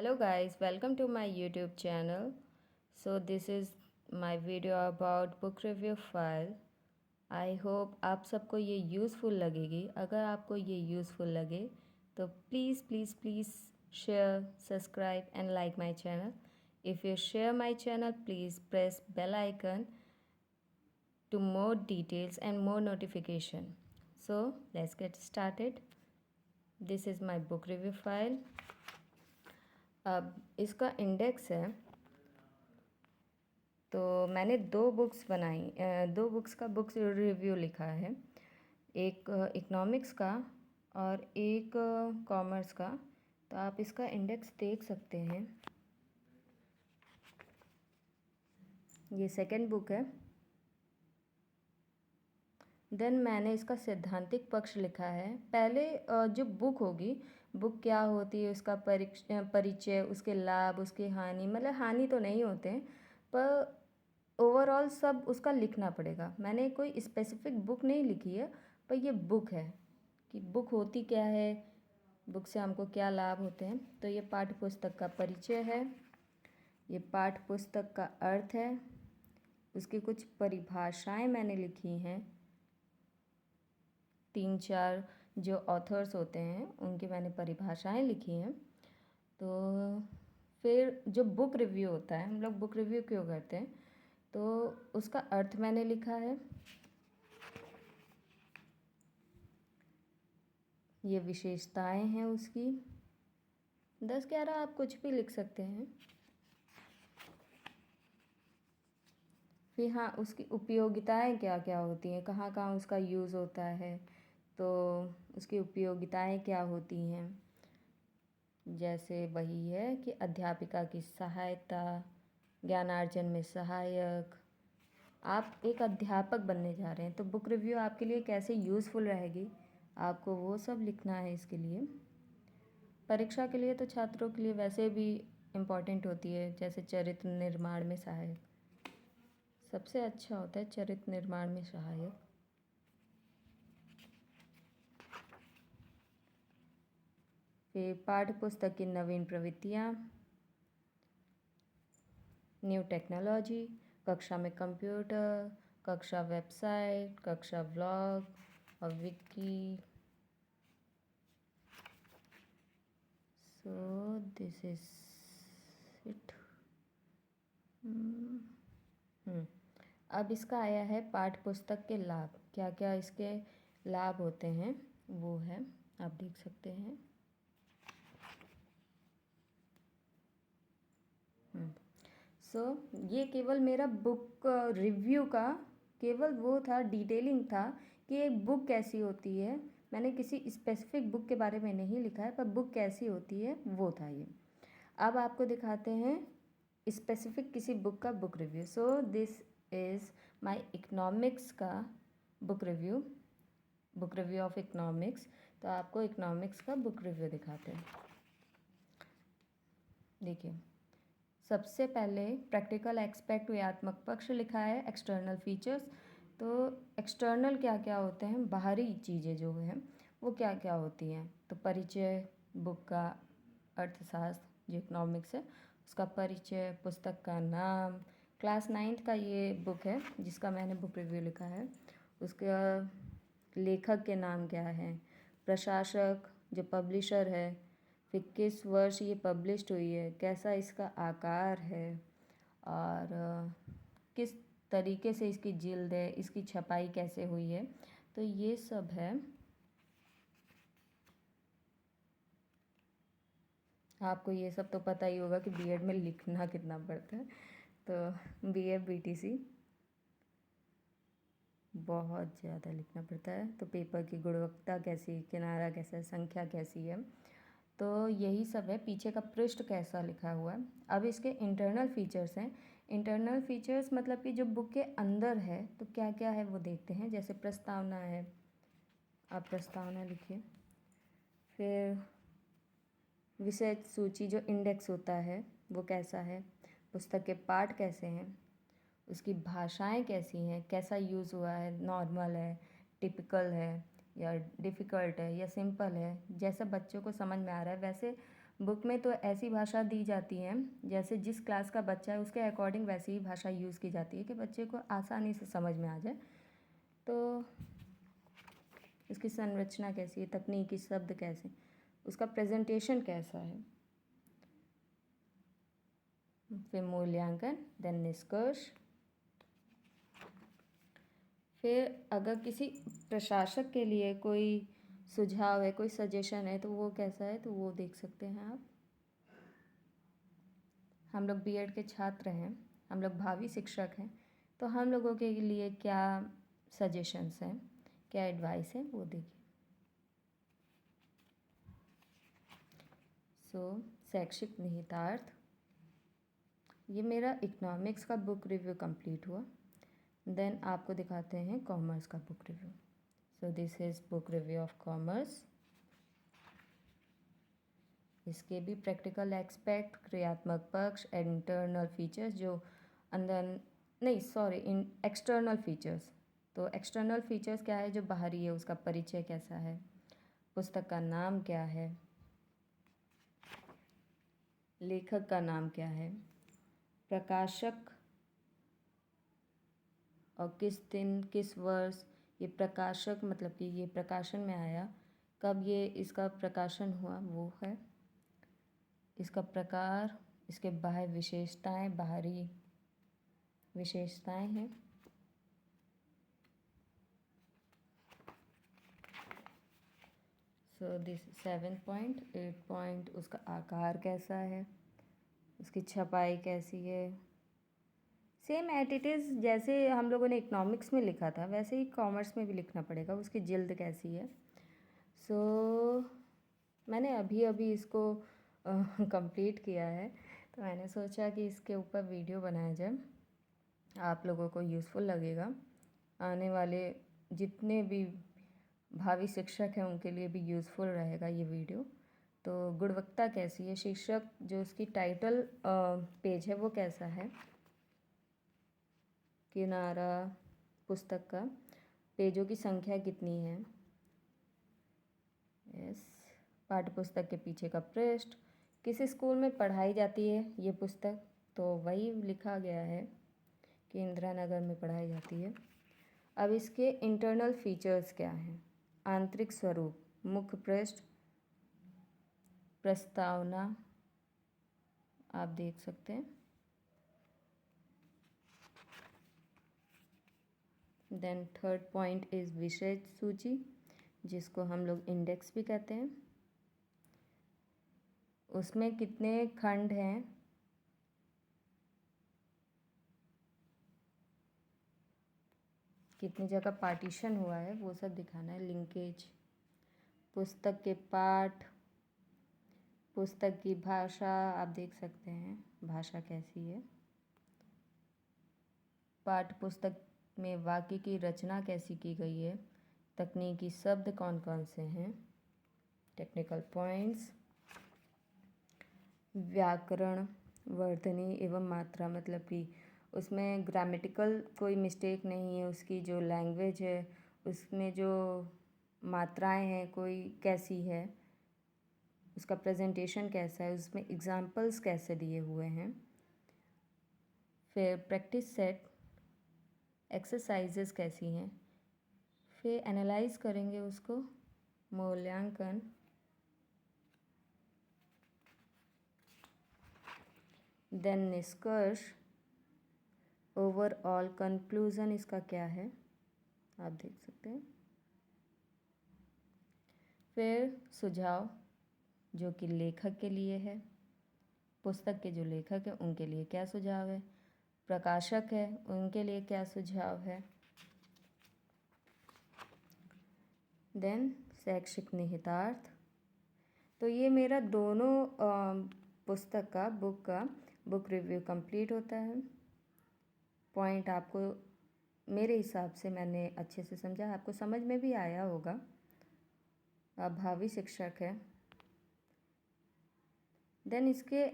Hello guys, welcome to my YouTube channel. So this is my video about book review file. I hope आप सबको ये useful लगेगी. अगर आपको ये यूज़फुल लगे तो please share, subscribe and like my channel. If you share my channel, please press bell icon to more details and more notification. So let's get started. This is my book review file. अब इसका index है. तो मैंने दो books का books review लिखा है. एक इकोनॉमिक्स का और एक कॉमर्स का. तो आप इसका इंडेक्स देख सकते हैं. ये सेकंड बुक है. देन मैंने इसका सैद्धांतिक पक्ष लिखा है. पहले जो बुक होगी, बुक क्या होती है, उसका परिचय, उसके लाभ, उसकी हानि, मतलब हानि तो नहीं होते हैं पर ओवरऑल सब उसका लिखना पड़ेगा. मैंने कोई स्पेसिफिक बुक नहीं लिखी है पर ये बुक है कि बुक होती क्या है, बुक से हमको क्या लाभ होते हैं. तो ये पाठ्य पुस्तक का परिचय है, ये पाठ्य पुस्तक का अर्थ है, उसकी कुछ परिभाषाएं मैंने लिखी हैं. 3-4 जो ऑथर्स होते हैं उनकी मैंने परिभाषाएं लिखी हैं. तो फिर जो बुक रिव्यू होता है, हम लोग बुक रिव्यू क्यों करते हैं, तो उसका अर्थ मैंने लिखा है. ये विशेषताएं हैं उसकी. 10-11 आप कुछ भी लिख सकते हैं. फिर हाँ, उसकी उपयोगिताएं क्या क्या होती हैं, कहाँ कहाँ उसका यूज़ होता है, तो उसकी उपयोगिताएं क्या होती हैं. जैसे वही है कि अध्यापिका की सहायता, ज्ञानार्जन में सहायक. आप एक अध्यापक बनने जा रहे हैं तो बुक रिव्यू आपके लिए कैसे यूज़फुल रहेगी, आपको वो सब लिखना है. इसके लिए परीक्षा के लिए तो छात्रों के लिए वैसे भी इम्पॉर्टेंट होती है. जैसे चरित्र निर्माण में सहायक सबसे अच्छा होता है, चरित्र निर्माण में सहायक. फिर पाठ्य पुस्तक की नवीन प्रवृत्तियाँ, न्यू टेक्नोलॉजी, कक्षा में कंप्यूटर, कक्षा वेबसाइट, कक्षा ब्लॉग और Vicky. So this is it. अब इसका आया है पाठ्य पुस्तक के लाभ. क्या क्या इसके लाभ होते हैं वो है, आप देख सकते हैं. सो ये केवल मेरा बुक रिव्यू का केवल वो था, डिटेलिंग था कि एक बुक कैसी होती है. मैंने किसी स्पेसिफिक बुक के बारे में नहीं लिखा है पर बुक कैसी होती है वो था ये. अब आपको दिखाते हैं स्पेसिफिक किसी बुक का book review. So this is my economics का बुक रिव्यू ऑफ इकोनॉमिक्स. तो आपको इकोनॉमिक्स का बुक रिव्यू दिखाते हैं. देखिए, सबसे पहले प्रैक्टिकल एक्सपेक्ट व्यात्मक पक्ष लिखा है. एक्सटर्नल फीचर्स, तो एक्सटर्नल क्या क्या होते हैं, बाहरी चीज़ें जो हैं वो क्या क्या होती हैं. तो परिचय, बुक का अर्थशास्त्र जो इकोनॉमिक्स है उसका परिचय, पुस्तक का नाम. क्लास 9th का ये बुक है जिसका मैंने बुक रिव्यू लिखा है. उसका लेखक के नाम क्या है, प्रशासक जो पब्लिशर है, फिर किस वर्ष ये पब्लिश्ड हुई है, कैसा इसका आकार है और किस तरीके से इसकी जिल्द है, इसकी छपाई कैसे हुई है. तो ये सब है. आपको ये सब तो पता ही होगा कि बीएड में लिखना कितना पड़ता है. तो बीएड बीटीसी बहुत ज़्यादा लिखना पड़ता है. तो पेपर की गुणवत्ता कैसी, किनारा कैसा है, संख्या कैसी है, तो यही सब है. पीछे का पृष्ठ कैसा लिखा हुआ है. अब इसके इंटरनल फीचर्स हैं. इंटरनल फीचर्स मतलब कि जो बुक के अंदर है तो क्या क्या है वो देखते हैं. जैसे प्रस्तावना है, आप प्रस्तावना लिखिए. फिर विषय सूची जो इंडेक्स होता है वो कैसा है, पुस्तक के पाठ कैसे हैं, उसकी भाषाएं कैसी हैं, कैसा यूज़ हुआ है, नॉर्मल है, टिपिकल है या डिफ़िकल्ट है या सिंपल है, जैसा बच्चों को समझ में आ रहा है वैसे बुक में तो ऐसी भाषा दी जाती है जैसे जिस क्लास का बच्चा है उसके अकॉर्डिंग वैसी ही भाषा यूज़ की जाती है कि बच्चे को आसानी से समझ में आ जाए। तो इसकी संरचना कैसी है, तकनीकी शब्द कैसे, उसका प्रेजेंटेशन कैसा है, फिर मूल्यांकन, देन निष्कर्ष। फिर अगर किसी प्रशासक के लिए कोई सुझाव है, कोई सजेशन है तो वो कैसा है, तो वो देख सकते हैं आप। हम लोग बीएड के छात्र हैं, हम लोग भावी शिक्षक हैं, तो हम लोगों के लिए क्या सजेशंस हैं, क्या एडवाइस है, वो देखिए। शैक्षिक निहितार्थ, ये मेरा इकोनॉमिक्स का बुक रिव्यू कंप्लीट हुआ। देन आपको दिखाते हैं कॉमर्स का book review. So this is book review of commerce. इसके भी प्रैक्टिकल एक्सपेक्ट, क्रियात्मक पक्ष, इंटरनल फीचर्स, जो अंदर नहीं सॉरी इन एक्सटर्नल फीचर्स। तो एक्सटर्नल फीचर्स क्या है, जो बाहरी है, उसका परिचय कैसा है, पुस्तक का नाम क्या है, लेखक का नाम क्या है, प्रकाशक और किस दिन किस वर्ष ये प्रकाशक, मतलब कि ये प्रकाशन में आया, कब ये इसका प्रकाशन हुआ, वो है, इसका प्रकार, इसके बाह्य विशेषताएं, बाहरी विशेषताएं हैं। सो दिस 7 पॉइंट, 8 पॉइंट, उसका आकार कैसा है, उसकी छपाई कैसी है, सेम एट इट इज़ जैसे हम लोगों ने इकोनॉमिक्स में लिखा था वैसे ही कॉमर्स में भी लिखना पड़ेगा, उसकी जिल्द कैसी है। सो मैंने अभी अभी इसको कंप्लीट किया है, तो मैंने सोचा कि इसके ऊपर वीडियो बनाया जाए, आप लोगों को यूज़फुल लगेगा, आने वाले जितने भी भावी शिक्षक हैं उनके लिए भी यूज़फुल रहेगा ये वीडियो। तो गुणवत्ता कैसी है, शीर्षक जो उसकी टाइटल पेज है वो कैसा है, किनारा पुस्तक का, पेजों की संख्या कितनी है, यस, पाठ्य पुस्तक के पीछे का पृष्ठ, किस स्कूल में पढ़ाई जाती है ये पुस्तक, तो वही लिखा गया है कि इंदिरा नगर में पढ़ाई जाती है। अब इसके इंटरनल फीचर्स क्या हैं, आंतरिक स्वरूप, मुख्य पृष्ठ, प्रस्तावना आप देख सकते हैं। देन थर्ड पॉइंट इज़ विषय सूची, जिसको हम लोग इंडेक्स भी कहते हैं, उसमें कितने खंड हैं, कितनी जगह पार्टीशन हुआ है, वो सब दिखाना है। लिंकेज, पुस्तक के पाठ, पुस्तक की भाषा आप देख सकते हैं, भाषा कैसी है, पाठ्य पुस्तक में वाक्य की रचना कैसी की गई है, तकनीकी शब्द कौन कौन से हैं, टेक्निकल पॉइंट्स, व्याकरण, वर्तनी एवं मात्रा, मतलब कि उसमें ग्रामेटिकल कोई मिस्टेक नहीं है, उसकी जो लैंग्वेज है उसमें जो मात्राएं हैं कोई कैसी है, उसका प्रेजेंटेशन कैसा है, उसमें एग्जाम्पल्स कैसे दिए हुए हैं। फिर प्रैक्टिस सेट, एक्सरसाइजेस कैसी हैं, फिर एनालाइज करेंगे उसको, मूल्यांकन, देन निष्कर्ष, ओवरऑल कंक्लूजन इसका क्या है आप देख सकते हैं। फिर सुझाव जो कि लेखक के लिए है, पुस्तक के जो लेखक है उनके लिए क्या सुझाव है, प्रकाशक है उनके लिए क्या सुझाव है। देन शैक्षिक निहितार्थ, तो ये मेरा दोनों पुस्तक का बुक रिव्यू कंप्लीट होता है। पॉइंट आपको मेरे हिसाब से मैंने अच्छे से समझा, आपको समझ में भी आया होगा, आप भावी शिक्षक हैं। देन इसके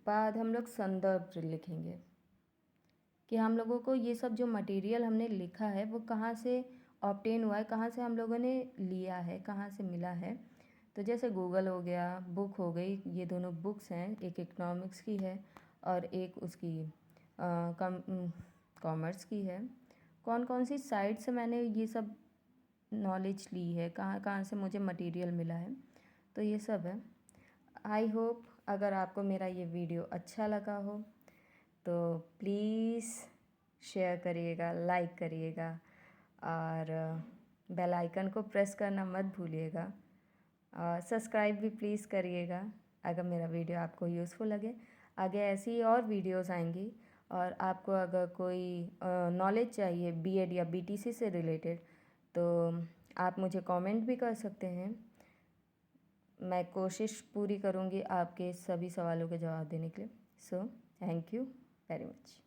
बाद हम लोग संदर्भ लिखेंगे कि हम लोगों को ये सब जो मटेरियल हमने लिखा है वो कहाँ से ऑब्टेन हुआ है, कहाँ से हम लोगों ने लिया है, कहाँ से मिला है। तो जैसे गूगल हो गया, बुक हो गई, ये दोनों बुक्स हैं, एक इकोनॉमिक्स की है और एक उसकी कॉमर्स की है। कौन कौन सी साइट से मैंने ये सब नॉलेज ली है, कहाँ कहाँ से मुझे मटेरियल मिला है, तो ये सब है। आई होप अगर आपको मेरा ये वीडियो अच्छा लगा हो तो प्लीज़ शेयर करिएगा, लाइक करिएगा और बेल आइकन को प्रेस करना मत भूलिएगा। सब्सक्राइब भी प्लीज़ करिएगा अगर मेरा वीडियो आपको यूज़फुल लगे। आगे ऐसी ही और वीडियोस आएंगी और आपको अगर कोई नॉलेज चाहिए बीएड या बीटीसी से रिलेटेड तो आप मुझे कमेंट भी कर सकते हैं। मैं कोशिश पूरी करूँगी आपके सभी सवालों के जवाब देने के लिए। So thank you very much.